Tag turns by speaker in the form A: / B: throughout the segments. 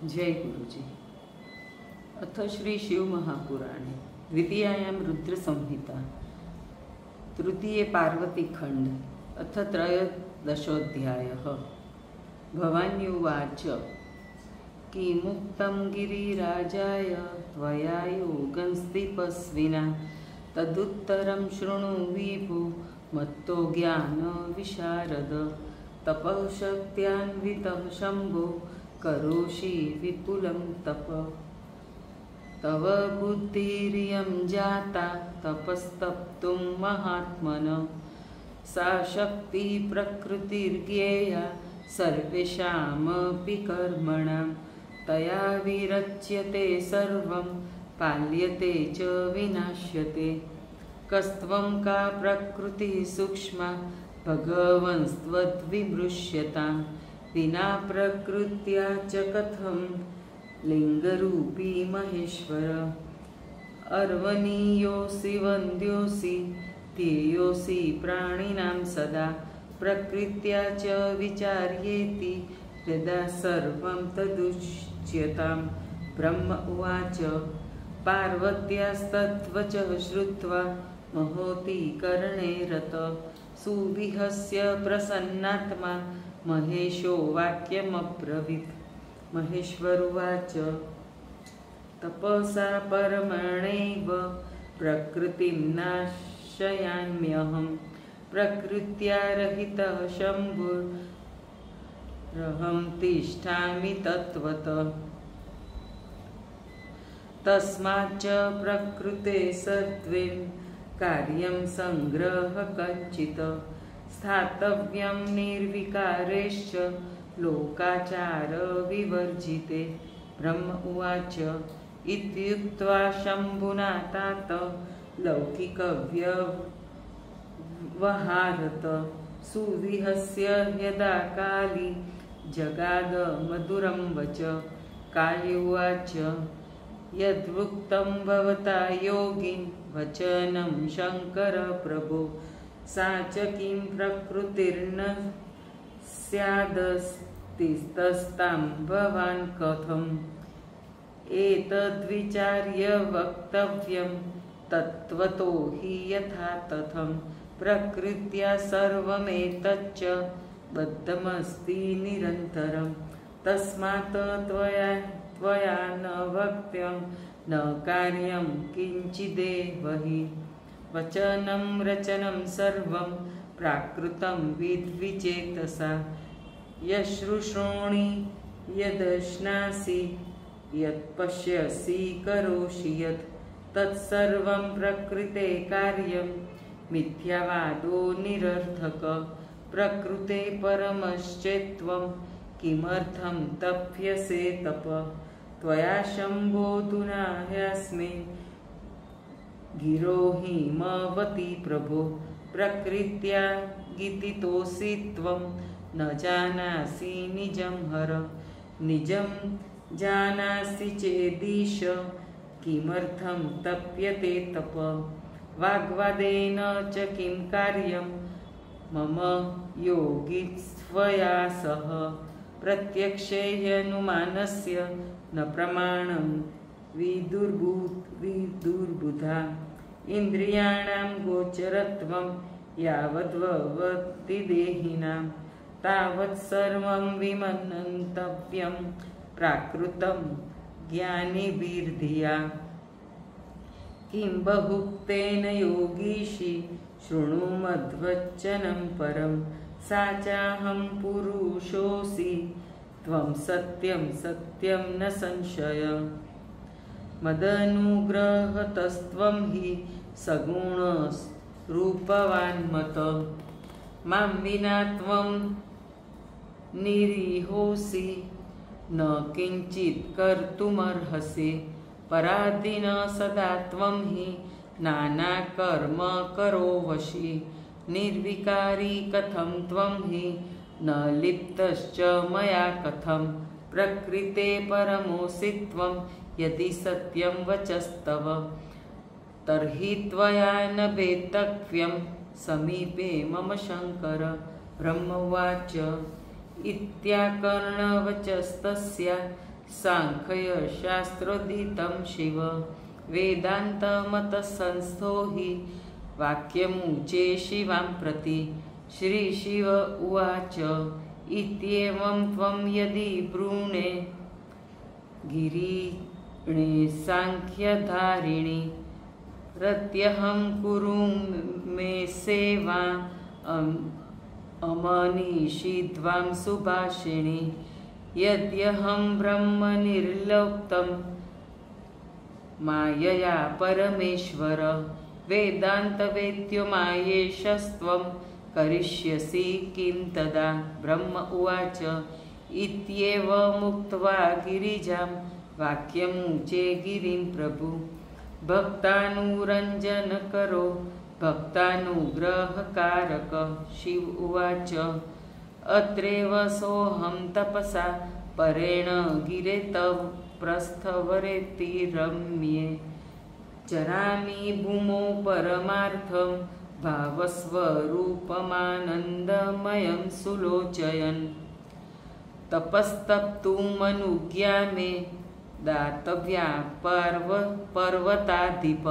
A: जय गुरुजी। अथ श्री शिव महापुराणे द्वितीयायां रुद्र संहिता तृतीये पार्वती खंड अथ त्रयोदशोऽध्यायः। भवान्युवाच किमुक्तं गिरिराजाय त्वया योगंस्तिपस्विना तदुत्तरं शृणु विभो मत्तो ज्ञानविशारद। तपःशक्त्यान्वितः शम्भो करोषि विपुलं तप। तव बुद्धिरियं जाता तपस्तप्तुं महात्मनः। सा शक्ति प्रकृतिर्ज्ञेया सर्वेषामपि कर्मणां। तया विरच्यते सर्वं पाल्यते च विनाश्यते। कस्त्वं का प्रकृतिः सूक्ष्मा भगवंस्त्वद्विमृश्यतां। विना प्रकृत्या च कथं लिंगरूपी महेश्वर। अर्वणीयोऽसि वन्द्योऽसि ध्येयोऽसि प्राणिनां सदा। प्रकृत्या च विचार्येति यदा सर्वं तदुच्यतां। ब्रह्म उवाच पार्वत्यास्तद्वचः श्रुत्वा महोति कर्णे रतः। सुविहस्य प्रसन्नात्मा महेशो वाक्यमब्रवीत्। महेश्वरुवाच तपसा परमणैव प्रकृतिं नाशयाम्यहं। प्रकृत्या रहितः शम्भुरहं तिष्ठामि तत्त्वतः। तस्माच्च प्रकृते सत्त्वेन कार्यं संग्रह कञ्चित्। स्थातव्यं निर्विकारेश्च लोकाचार विवर्जिते। ब्रह्म उवाच इत्युक्त्वा शम्भुना तात लौकिकव्यवहारत। सुविहस्य यदा काली जगाद मधुरं वच। काली उवाच यद्वुक्तं भवता योगिन् वचनं शङ्कर प्रभो। सा च किं प्रकृतिर्न स्यादस्तिस्तस्तां भवान् कथम्। एतद्विचार्य वक्तव्यं तत्त्वतो हि यथा तथं। प्रकृत्या सर्वमेतच्च बद्धमस्ति निरन्तरं। तस्मात् त्वया न वक्त्यं न कार्यं किञ्चिदेव हि। वचनं रचनं सर्वं प्राकृतं विद्विचेतसा। यश्रुशृणि यदश्नासि यत्पश्यसि करोषि यत् तत्सर्वं प्रकृते कार्यं मिथ्यावादो निरर्थक। प्रकृते परमश्चेत्त्वं किमर्थं तप्यसे तप। त्वया शम्भोऽधुना ह्यस्मिन् गिरोहिमवति प्रभो। प्रकृत्या गीतितोऽसि त्वं न जानासि निजं हर। निजं जानासि चेदीश किमर्थं तप्यते तप। वाग्वादेन च किं कार्यं मम योगिस्त्वया सह। प्रत्यक्षेऽनुमानस्य न प्रमाणं विदुर्बुधा। इन्द्रियाणां गोचरत्वं यावद्भवति देहिनां तावत् सर्वं विमनन्तव्यं प्राकृतं ज्ञानिभिर्धिया। किं बहुक्तेन योगीशि शृणु मद्वचनं परं। सा चाहं पुरुषोऽसि त्वं सत्यं सत्यं न संशय। मदनुग्रहतस्त्वं हि सगुणरूपवान् मत। मां विना त्वं निरीहोऽसि न किञ्चित् कर्तुमर्हसि। पराधीन सदा त्वं हि नानाकर्म करोवसि। निर्विकारी कथं त्वं हि न लिप्तश्च मया कथं। प्रकृते परमोऽसि त्वं यदि सत्यं वचस्तव। तर्हि त्वया न वेत्तव्यं समीपे मम शङ्कर। ब्रह्म उवाच इत्याकर्णवचस्तस्या साङ्ख्यशास्त्रोदितं शिव वेदान्तमतसंस्थो हि वाक्यमुचे शिवां प्रति। श्रीशिव उवाच इत्येवं त्वं यदि ब्रूणे गिरिणे साङ्ख्यधारिणि प्रत्यहं कुरु मे सेवाम् अमनीषि त्वां सुभाषिणि। यद्यहं ब्रह्मनिर्लोक्तं मायया परमेश्वर वेदान्तवेद्यो मायेशस्त्वं करिष्यसि किं तदा। ब्रह्म उवाच इत्येवमुक्त्वा गिरिजां वाक्यमुचे गिरिं प्रभु। भक्तानुरञ्जनकरो भक्तानुग्रहकारक। शिव उवाच अत्रैव सोऽहं तपसा परेण गिरे तव प्रस्थवरेतिरम्ये चरामि भूमौ परमार्थं भावस्वरूपमानन्दमयं सुलोचयन्। तपस्तप्तुमनुज्ञा मे दातव्या पर्वताधिप।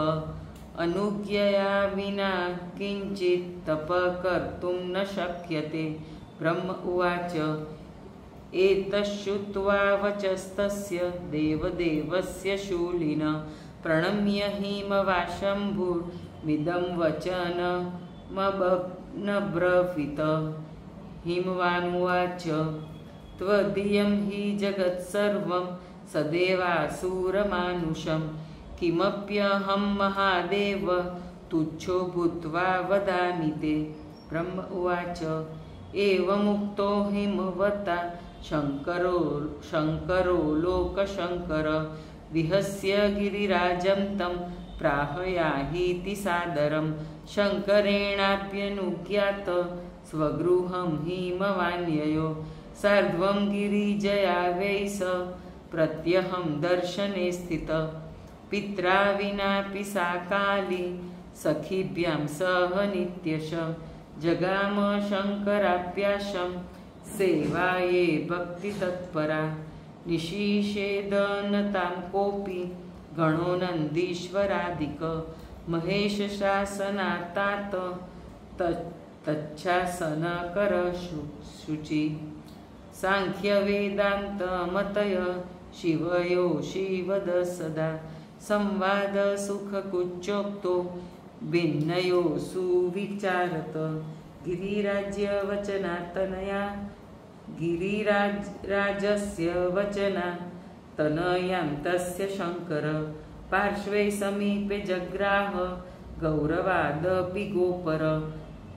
A: अनुज्ञया विना किञ्चित् तप कर्तुं न शक्यते। ब्रह्म उवाच एतच्छ्रुत्वा वचस्तस्य देवदेवस्य शूलिन प्रणम्य हिमवाशम्भुर्मिदं वचनमब्रवीत। हिमवानुवाच त्वदीयं हि जगत्सर्वं सदेवासुरमानुषं किमप्यहं महादेव तुच्छो भूत्वा वदामि ते। ब्रह्म उवाच एवमुक्तो हिमवता शङ्करो लोकशङ्कर विहस्य गिरिराजं तं प्राहयाहीति सादरं। शङ्करेणाप्यनुज्ञात स्वगृहं हिमवान्ययो सार्ध्वं गिरिजया वै स प्रत्यहं दर्शने स्थित। पित्रा विनापि सा काली सखीभ्यां सह नित्यश जगाम शङ्कराप्याशं सेवाये भक्तितत्परा। निशिषेदनतां कोऽपि गणो नन्दीश्वरादिक महेशशासनात्तात तच्छासनकर शुचि। साङ्ख्यवेदान्तमतय शिवयो शिवद सदा संवाद सुखकुच्चोक्तो भिन्नयो सुविचारत। गिरिराज्यवचनात्तनया गिरिराजस्य वचनात्तनयां तस्य शङ्कर पार्श्वे समीपे जग्राह गौरवादपि गोपर।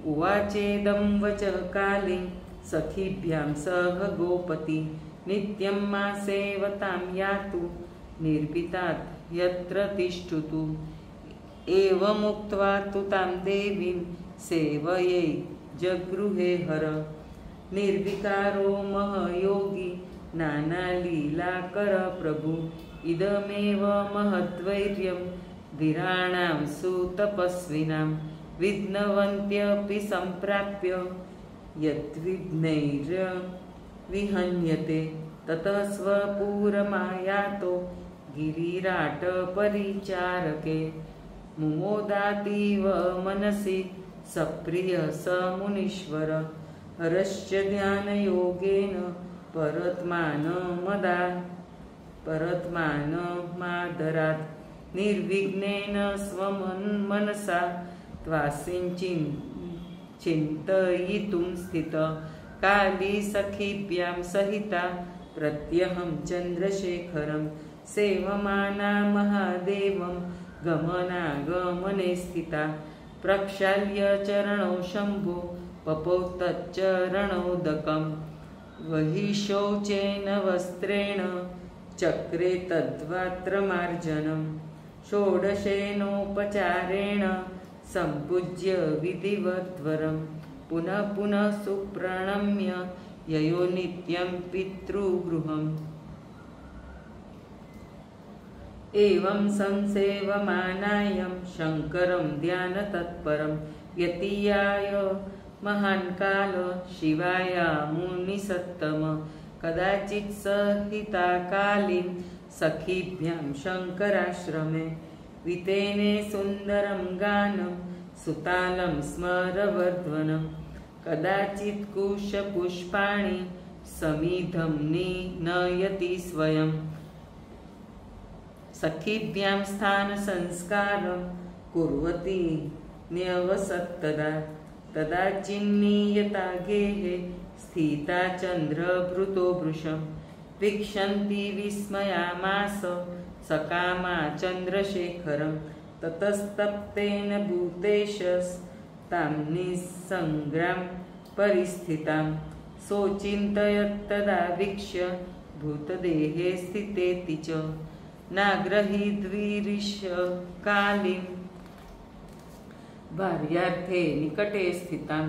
A: उवाचेदं वचः काले सखीभ्यां सह गोपति नित्यं मा सेवतां यातु निर्भीतात् यत्र तिष्ठतु। एवमुक्त्वा तु तां देवीं सेवये जगृहे हर। निर्विकारो महयोगी नानालीलाकर प्रभु इदमेव महद्वैर्यं धीराणां सुतपस्विनां विघ्नवन्त्यपि सम्प्राप्य यद्विघ्नैर्विहन्यते। ततः स्वपुरमायातो गिरिराटपरिचारके मुमोदातीव मनसि सप्रिय स मुनीश्वर। हरश्च ध्यानयोगेन परत्मानमादरात् निर्विघ्नेन स्वमनसा चिन्तयितुं स्थित। काली सखीभ्यां सहिता प्रत्यहं चन्द्रशेखरं सेवमाना महादेवं गमनागमने स्थिता। प्रक्षाल्य चरणौ शम्भो पपौ तच्चरणोदकं बहिशौचेन वस्त्रेण चक्रे तद्वस्त्रमार्जनं षोडशेनोपचारेण सम्पूज्य विधिवद्वरं पुनः पुनः सुप्रणम्य ययो नित्यं पितृगृहम्। एवं संसेवमानायं शङ्करं ध्यानतत्परं यतीयाय महान् काल शिवाय मुनिसत्तम कदाचित् सहिता कालीं सखीभ्यां शङ्कराश्रमे वितेने सुन्दरं गानं सुतालं स्मरवर्ध्वनं कदाचित् कुशपुष्पाणि समीधं नयति स्वयं सखीभ्यां स्थानसंस्कारं कुर्वती न्यवसत्तदा तदा चिन्नीयता गेहे स्थिता चन्द्रभृतो वृषं वीक्षन्ति विस्मयामास सकामा चन्द्रशेखरं ततस्तप्तेन भूतेशस्तां निस्सङ्ग्रां परिस्थितां सोचिन्तयत्तदा वीक्ष्य भूतदेहे स्थितेति च नाग्रहीद्वीरिशकालीं भार्यार्थे निकटे स्थितां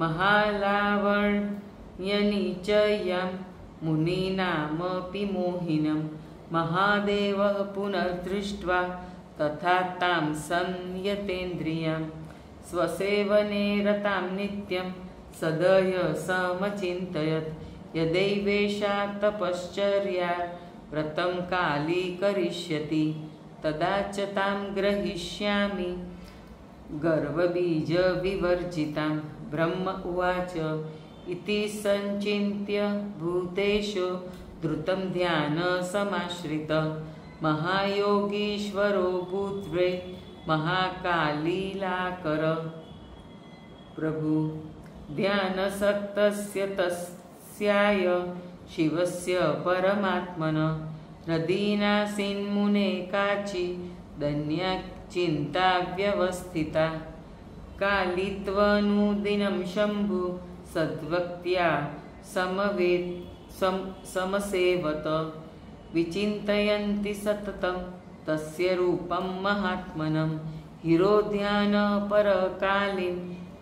A: महालावण्यनिचयां मुनीनामपि मोहिनं महादेवः पुनर्दृष्ट्वा तथा तां संयतेन्द्रियां स्वसेवने रतां नित्यं सदय समचिन्तयत् यदैवेषा तपश्चर्या व्रतं काली करिष्यति तदा च तां ग्रहीष्यामि गर्वबीजविवर्जितां ब्रह्म उवाच इति संचिन्त्य भूतेषु द्रुतं ध्यानसमाश्रित महायोगीश्वरो भूत्वै महाकालीलाकर प्रभु ध्यानसक्तस्य तस्याय शिवस्य परमात्मनः हृदीनासीन्मुने काचि धन्या चिन्ता व्यवस्थिता कालित्वनुदिनं शम्भु सद्भक्त्या समसेवत विचिन्तयन्ति सततं तस्य रूपं महात्मनं हिरोध्यानपरकालीं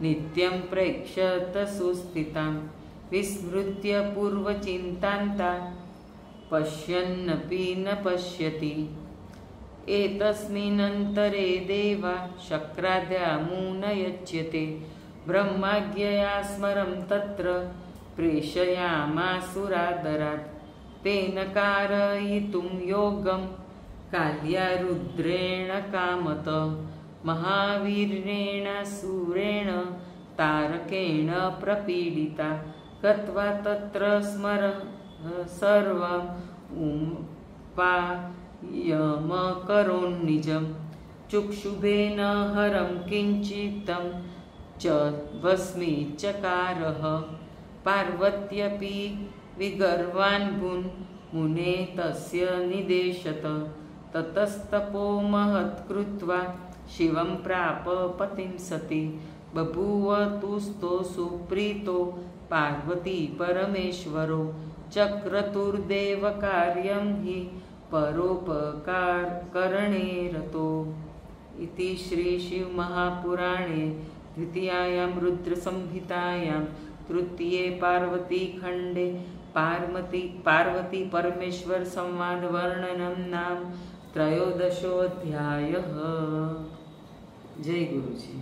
A: नित्यं प्रेक्षत सुस्थितां विस्मृत्य पूर्वचिन्तान्ता पश्यन्नपि न पश्यति एतस्मिन्नन्तरे देवा शक्राद्या मुनयच्यते ब्रह्माज्ञया स्मरं तत्र प्रेषयामासुरादरात् तेन कारयितुं योगं काल्या रुद्रेण कामत महावीर्येण सुरेण तारकेण प्रपीडिता गत्वा तत्र स्मर सर्वं उपायमकरोन्निजं चुक्षुभेन हरं किञ्चितं च भस्मी चकारः पार्वत्यपि विगर्वान्भून् मुने तस्य निदेशत ततस्तपो महत्कृत्वा शिवं प्राप पतिं सति बभूव तुस्तो सुप्रीतो पार्वती परमेश्वरो चक्रतुर्देवकार्यं हि परोपकारकरणे रतो। इति श्री शिव महापुराणे द्वितीयायां रुद्रसंहितायां तृतीये पार्वतीखण्डे पार्वती परमेश्वर संवाद वर्णनं नाम त्रयोदशोऽध्यायः। जय गुरुजी।